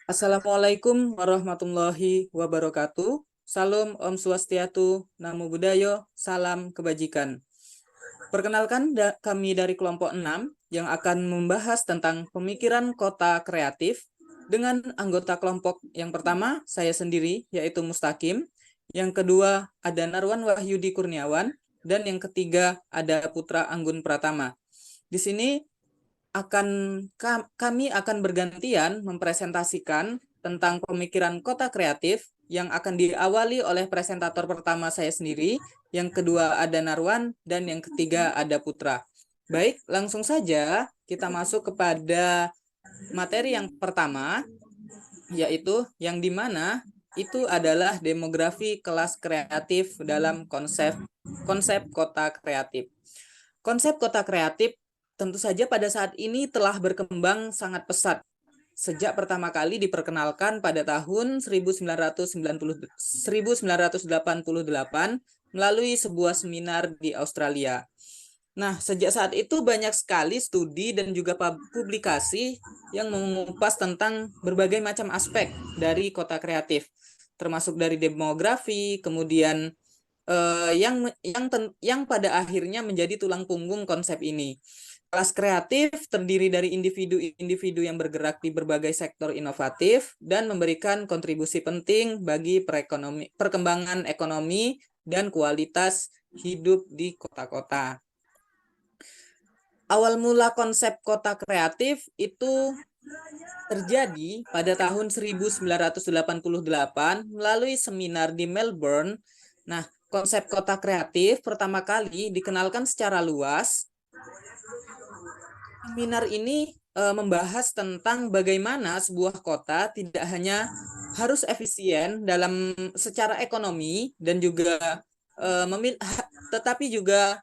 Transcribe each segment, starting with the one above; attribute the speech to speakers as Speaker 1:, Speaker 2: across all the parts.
Speaker 1: Assalamualaikum warahmatullahi wabarakatuh. Salam Om Swastiatu, Namo Buddhaya, salam kebajikan. Perkenalkan kami dari kelompok 6 yang akan membahas tentang pemikiran kota kreatif dengan anggota kelompok yang pertama saya sendiri yaitu Mustaqim, yang kedua ada Narwan Wahyudi Kurniawan, dan yang ketiga ada Putra Anggun Pratama. Di sini kami akan bergantian mempresentasikan tentang pemikiran kota kreatif yang akan diawali oleh presentator pertama saya sendiri, yang kedua ada Narwan, dan yang ketiga ada Putra. Baik, langsung saja kita masuk kepada materi yang pertama, yaitu yang dimana itu adalah demografi kelas kreatif dalam konsep kota kreatif. Konsep kota kreatif tentu saja pada saat ini telah berkembang sangat pesat sejak pertama kali diperkenalkan pada tahun 1988 melalui sebuah seminar di Australia. Nah, sejak saat itu banyak sekali studi dan juga publikasi yang mengupas tentang berbagai macam aspek dari kota kreatif, termasuk dari demografi, kemudian yang pada akhirnya menjadi tulang punggung konsep ini. Kelas kreatif terdiri dari individu-individu yang bergerak di berbagai sektor inovatif dan memberikan kontribusi penting bagi perkembangan ekonomi dan kualitas hidup di kota-kota. Awal mula konsep kota kreatif itu terjadi pada tahun 1988 melalui seminar di Melbourne. Nah, konsep kota kreatif pertama kali dikenalkan secara luas. Seminar ini membahas tentang bagaimana sebuah kota tidak hanya harus efisien dalam secara ekonomi dan juga tetapi juga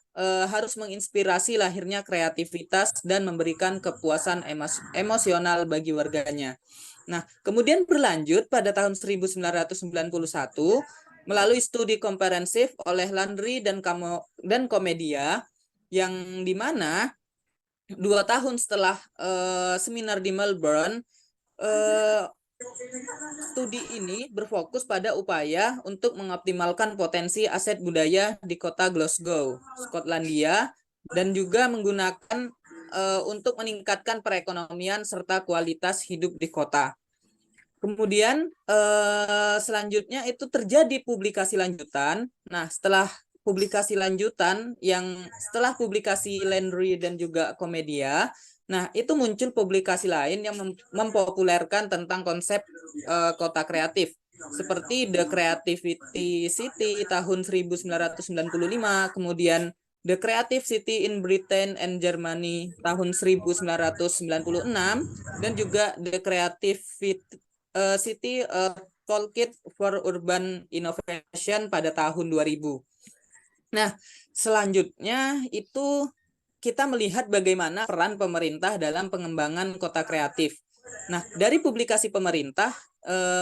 Speaker 1: harus menginspirasi lahirnya kreativitas dan memberikan kepuasan emosional bagi warganya. Nah, kemudian berlanjut pada tahun 1991 melalui studi komprehensif oleh Landry dan Komedia, yang dimana 2 tahun setelah seminar di Melbourne, studi ini berfokus pada upaya untuk mengoptimalkan potensi aset budaya di kota Glasgow, Skotlandia, dan juga menggunakan untuk meningkatkan perekonomian serta kualitas hidup di kota. Kemudian selanjutnya itu terjadi publikasi lanjutan. Nah, setelah publikasi Landry dan juga Komedia, nah itu muncul publikasi lain yang mempopulerkan tentang konsep kota kreatif, seperti The Creativity City tahun 1995, kemudian The Creative City in Britain and Germany tahun 1996, dan juga The Creative City Toolkit for Urban Innovation pada tahun 2000. Nah, selanjutnya itu kita melihat bagaimana peran pemerintah dalam pengembangan kota kreatif. Nah, dari publikasi pemerintah,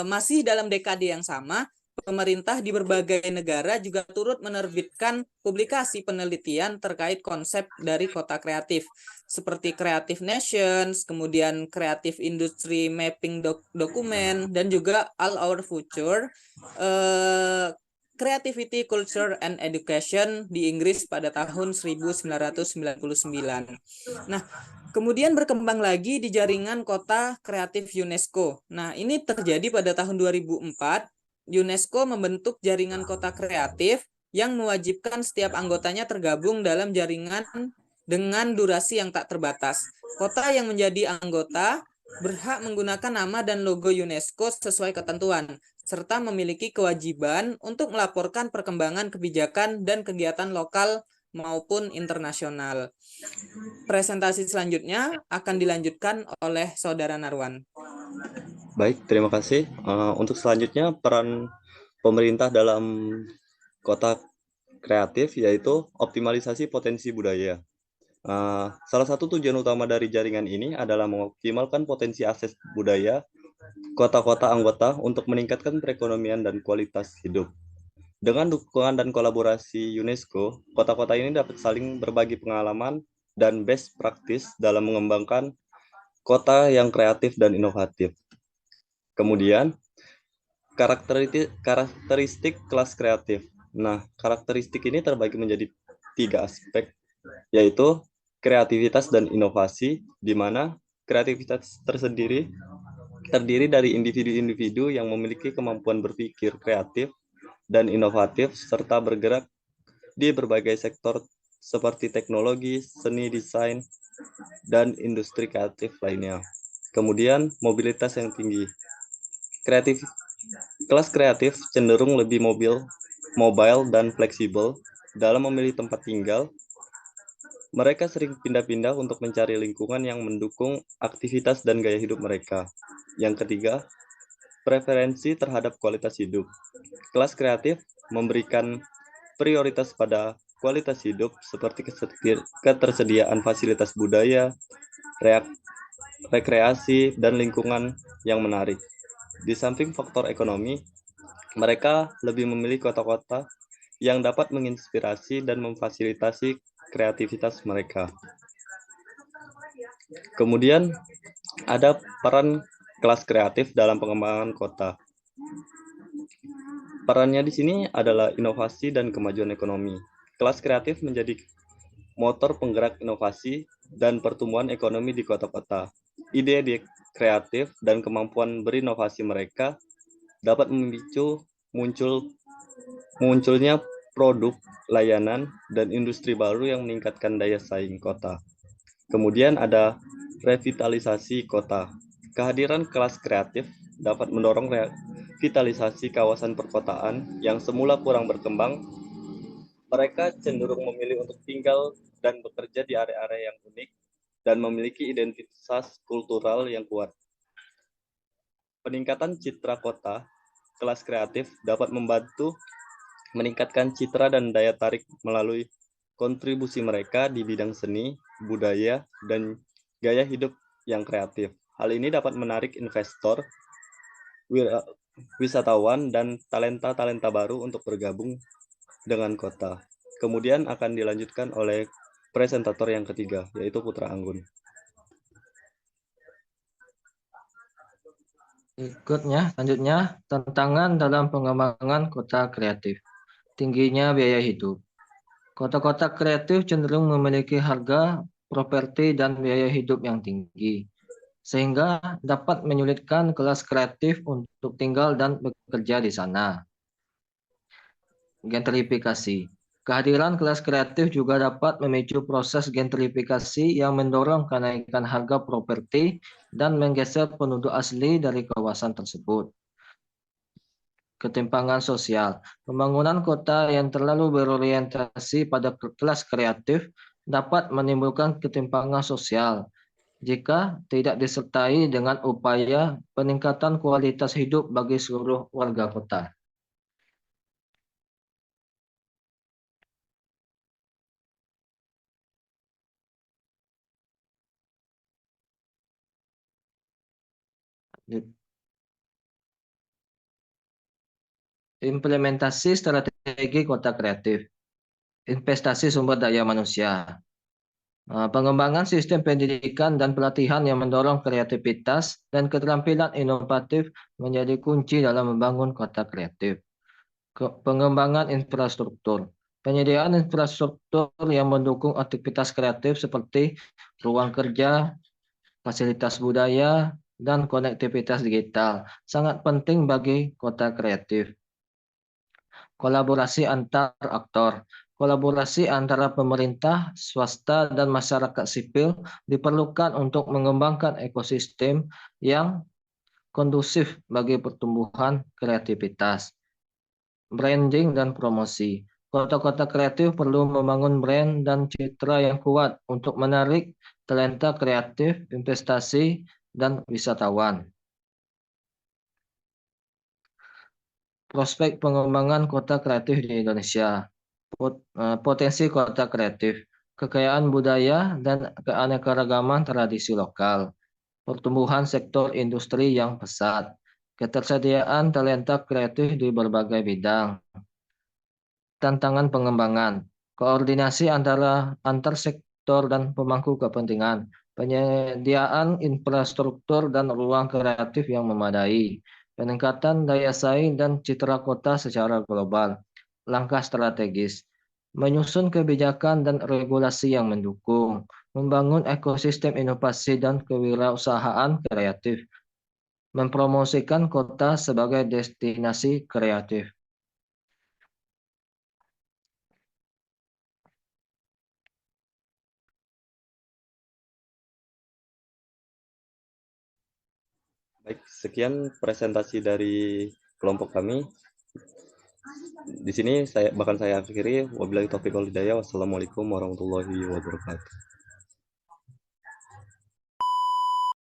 Speaker 1: masih dalam dekade yang sama, pemerintah di berbagai negara juga turut menerbitkan publikasi penelitian terkait konsep dari kota kreatif, seperti Creative Nations, kemudian Creative Industry Mapping Document, dan juga All Our Future, Creativity, Culture, and Education di Inggris pada tahun 1999. Nah, kemudian berkembang lagi di jaringan kota kreatif UNESCO. Nah, ini terjadi pada tahun 2004. UNESCO membentuk jaringan kota kreatif yang mewajibkan setiap anggotanya tergabung dalam jaringan dengan durasi yang tak terbatas. Kota yang menjadi anggota berhak menggunakan nama dan logo UNESCO sesuai ketentuan, serta memiliki kewajiban untuk melaporkan perkembangan kebijakan dan kegiatan lokal maupun internasional. Presentasi selanjutnya akan dilanjutkan oleh Saudara Narwan.
Speaker 2: Baik, terima kasih. Untuk selanjutnya, peran pemerintah dalam kota kreatif yaitu optimalisasi potensi budaya. Salah satu tujuan utama dari jaringan ini adalah mengoptimalkan potensi aset budaya kota-kota anggota untuk meningkatkan perekonomian dan kualitas hidup. Dengan dukungan dan kolaborasi UNESCO, kota-kota ini dapat saling berbagi pengalaman dan best practice dalam mengembangkan kota yang kreatif dan inovatif. Kemudian, karakteristik kelas kreatif. Nah, karakteristik ini terbagi menjadi 3 aspek, yaitu kreativitas dan inovasi, di mana kreativitas terdiri dari individu-individu yang memiliki kemampuan berpikir kreatif dan inovatif serta bergerak di berbagai sektor seperti teknologi, seni, desain, dan industri kreatif lainnya. Kemudian, mobilitas yang tinggi. Kelas kreatif cenderung lebih mobile dan fleksibel dalam memilih tempat tinggal. Mereka sering pindah-pindah untuk mencari lingkungan yang mendukung aktivitas dan gaya hidup mereka. Yang ketiga, preferensi terhadap kualitas hidup. Kelas kreatif memberikan prioritas pada kualitas hidup seperti ketersediaan fasilitas budaya, rekreasi, dan lingkungan yang menarik. Di samping faktor ekonomi, mereka lebih memilih kota-kota yang dapat menginspirasi dan memfasilitasi kreativitas mereka. Kemudian ada peran kelas kreatif dalam pengembangan kota. Perannya di sini adalah inovasi dan kemajuan ekonomi. Kelas kreatif menjadi motor penggerak inovasi dan pertumbuhan ekonomi di kota-kota. Ide-ide kreatif dan kemampuan berinovasi mereka dapat memicu munculnya produk, layanan, dan industri baru yang meningkatkan daya saing kota. Kemudian ada revitalisasi kota. Kehadiran kelas kreatif dapat mendorong revitalisasi kawasan perkotaan yang semula kurang berkembang. Mereka cenderung memilih untuk tinggal dan bekerja di area-area yang unik dan memiliki identitas kultural yang kuat. Peningkatan citra kota, kelas kreatif dapat membantu meningkatkan citra dan daya tarik melalui kontribusi mereka di bidang seni, budaya, dan gaya hidup yang kreatif. Hal ini dapat menarik investor, wisatawan, dan talenta-talenta baru untuk bergabung dengan kota. Kemudian akan dilanjutkan oleh presentator yang ketiga, yaitu Putra Anggun.
Speaker 3: Selanjutnya, tantangan dalam pengembangan kota kreatif. Tingginya biaya hidup. Kota-kota kreatif cenderung memiliki harga, properti, dan biaya hidup yang tinggi, sehingga dapat menyulitkan kelas kreatif untuk tinggal dan bekerja di sana. Gentrifikasi. Kehadiran kelas kreatif juga dapat memicu proses gentrifikasi yang mendorong kenaikan harga properti dan menggeser penduduk asli dari kawasan tersebut. Ketimpangan sosial. Pembangunan kota yang terlalu berorientasi pada kelas kreatif dapat menimbulkan ketimpangan sosial jika tidak disertai dengan upaya peningkatan kualitas hidup bagi seluruh warga kota. Implementasi strategi kota kreatif. Investasi sumber daya manusia. Pengembangan sistem pendidikan dan pelatihan yang mendorong kreativitas dan keterampilan inovatif menjadi kunci dalam membangun kota kreatif. Pengembangan infrastruktur. Penyediaan infrastruktur yang mendukung aktivitas kreatif seperti ruang kerja, fasilitas budaya, dan konektivitas digital sangat penting bagi kota kreatif. Kolaborasi antar aktor. Kolaborasi antara pemerintah, swasta, dan masyarakat sipil diperlukan untuk mengembangkan ekosistem yang kondusif bagi pertumbuhan kreativitas. Branding dan promosi. Kota-kota kreatif perlu membangun brand dan citra yang kuat untuk menarik talenta kreatif, investasi, dan wisatawan. Prospek pengembangan kota kreatif di Indonesia. Potensi kota kreatif, kekayaan budaya dan keanekaragaman tradisi lokal, pertumbuhan sektor industri yang pesat, ketersediaan talenta kreatif di berbagai bidang. Tantangan pengembangan, koordinasi antar sektor dan pemangku kepentingan, penyediaan infrastruktur dan ruang kreatif yang memadai, peningkatan daya saing dan citra kota secara global, langkah strategis, menyusun kebijakan dan regulasi yang mendukung, membangun ekosistem inovasi dan kewirausahaan kreatif, mempromosikan kota sebagai destinasi kreatif.
Speaker 2: Baik, sekian presentasi dari kelompok kami. Di sini saya akhiri. Wabillahi taufiq wal hidayah. Wassalamualaikum warahmatullahi wabarakatuh.